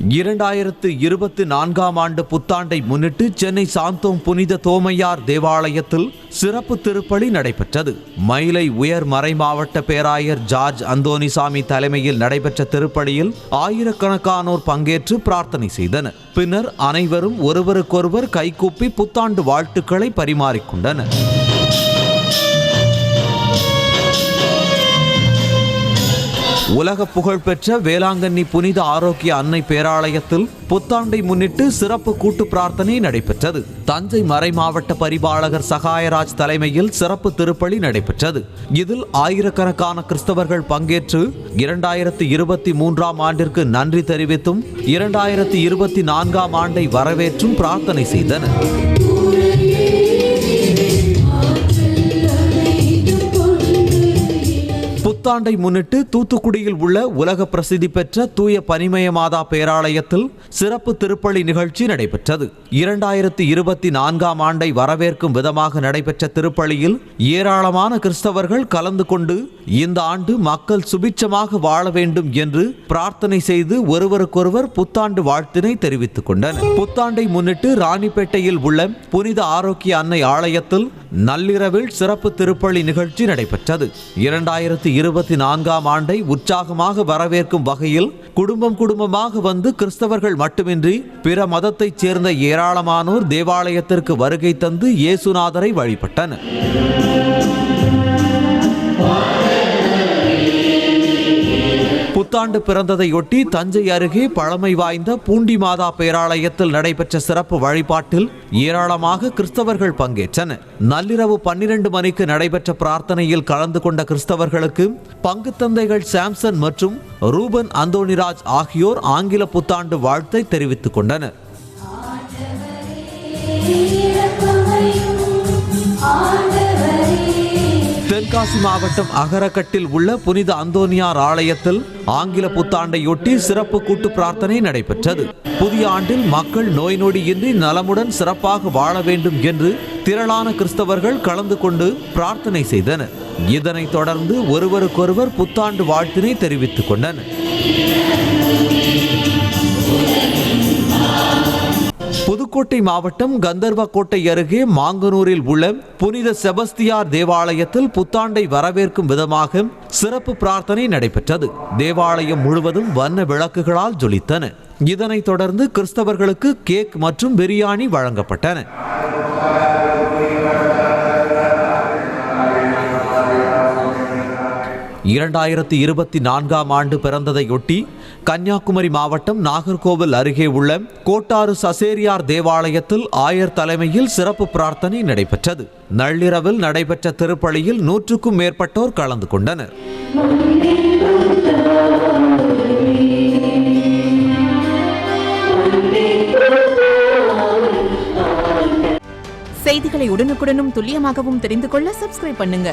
2024 ஆண்டு புத்தாண்டை முன்னிட்டு சென்னை சாந்தோம் புனித தோமையார் தேவாலயத்தில் சிறப்பு திருப்பலி நடைபெற்றது. மயிலை உயர் மறைமாவட்ட பேராயர் ஜார்ஜ் அந்தோனிசாமி தலைமையில் நடைபெற்ற திருப்பலியில் ஆயிரக்கணக்கானோர் பங்கேற்று பிரார்த்தனை செய்தனர். பின்னர் அனைவரும் ஒருவருக்கொருவர் கைகூப்பி புத்தாண்டு வாழ்த்துக்களை பரிமாறிக்கொண்டனர். உலக புகழ்பெற்ற வேளாங்கண்ணி புனித ஆரோக்கிய அன்னை பேராலயத்தில் புத்தாண்டை முன்னிட்டு சிறப்பு கூட்டு பிரார்த்தனை நடைபெற்றது. தஞ்சை மறைமாவட்ட பரிபாலகர் சகாயராஜ் தலைமையில் சிறப்பு திருப்பலி நடைபெற்றது. இதில் ஆயிரக்கணக்கான கிறிஸ்தவர்கள் பங்கேற்று 2023 ஆண்டிற்கு நன்றி தெரிவித்தும் 2024 ஆண்டை வரவேற்றும் பிரார்த்தனை செய்தனர். புத்தாண்டை முன்னிட்டு தூத்துக்குடியில் உள்ள உலக பிரசித்தி பெற்ற தூய பனிமய மாதா பேராலயத்தில் சிறப்பு திருப்பலி நிகழ்ச்சி நடைபெற்றது. 2024 ஆண்டை வரவேற்கும் விதமாக நடைபெற்ற திருப்பலியில் ஏராளமான கிறிஸ்தவர்கள் கலந்து கொண்டு இந்த ஆண்டு மக்கள் சுபிட்சமாக வாழ வேண்டும் என்று பிரார்த்தனை செய்து ஒருவருக்கொருவர் புத்தாண்டு வாழ்த்தினை தெரிவித்துக் கொண்டனர். புத்தாண்டை முன்னிட்டு ராணிப்பேட்டையில் உள்ள புனித ஆரோக்கிய அன்னை ஆலயத்தில் நள்ளிரவில் சிறப்பு திருப்பலி நிகழ்ச்சி நடைபெற்றது. 2024 ஆண்டை உற்சாகமாக வரவேற்கும் வகையில் குடும்பமாக வந்து கிறிஸ்தவர்கள் மட்டுமின்றி பிற மதத்தைச் சேர்ந்த ஏராளமானோர் தேவாலயத்திற்கு வருகை தந்து இயேசுநாதரை வழிபட்டனர். புத்தாண்டு பிறந்ததையொட்டி தஞ்சை அருகே பழமை வாய்ந்த பூண்டி மாதா பேராலயத்தில் நடைபெற்ற சிறப்பு வழிபாட்டில் ஏராளமாக கிறிஸ்தவர்கள் பங்கேற்றனர். நள்ளிரவு 12 மணிக்கு நடைபெற்ற பிரார்த்தனையில் கலந்து கொண்ட கிறிஸ்தவர்களுக்கு பங்கு தந்தைகள் சாம்சன் மற்றும் ரூபன் அந்தோனிராஜ் ஆகியோர் ஆங்கில புத்தாண்டு வாழ்த்தை தெரிவித்துக் கொண்டனர். தென்காசி மாவட்டம் அகரக்கட்டில் உள்ள புனித அந்தோனியார் ஆலயத்தில் ஆங்கில புத்தாண்டையொட்டி சிறப்பு கூட்டு பிரார்த்தனை நடைபெற்றது. புதிய ஆண்டில் மக்கள் நோய் நொடியின்றி நலமுடன் சிறப்பாக வாழ வேண்டும் என்று திரளான கிறிஸ்தவர்கள் கலந்து கொண்டு பிரார்த்தனை செய்தனர். இதனைத் தொடர்ந்து ஒருவருக்கொருவர் புத்தாண்டு வாழ்த்தினை தெரிவித்துக் கொண்டனர். புதுக்கோட்டை மாவட்டம் கந்தர்வக்கோட்டை அருகே மாங்கனூரில் உள்ள புனித செபஸ்தியார் தேவாலயத்தில் புத்தாண்டை வரவேற்கும் விதமாக சிறப்பு பிரார்த்தனை நடைபெற்றது. தேவாலயம் முழுவதும் வண்ண விளக்குகளால் ஜொலித்தன. இதனைத் தொடர்ந்து கிறிஸ்தவர்களுக்கு கேக் மற்றும் பிரியாணி வழங்கப்பட்டன. இரண்டாயிரத்தி 24 ஆண்டு பிறந்ததையொட்டி கன்னியாகுமரி மாவட்டம் நாகர்கோவில் அருகே உள்ள கோட்டாறு சசேரியார் தேவாலயத்தில் ஆயர் தலைமையில் சிறப்பு பிரார்த்தனை நடைபெற்றது. நள்ளிரவில் நடைபெற்ற திருப்பலியில் 100க்கும் மேற்பட்டோர் கலந்து கொண்டனர். செய்திகளை உடனுக்குடனும் துல்லியமாகவும் தெரிந்து கொள்ள சப்ஸ்கிரைப் பண்ணுங்க.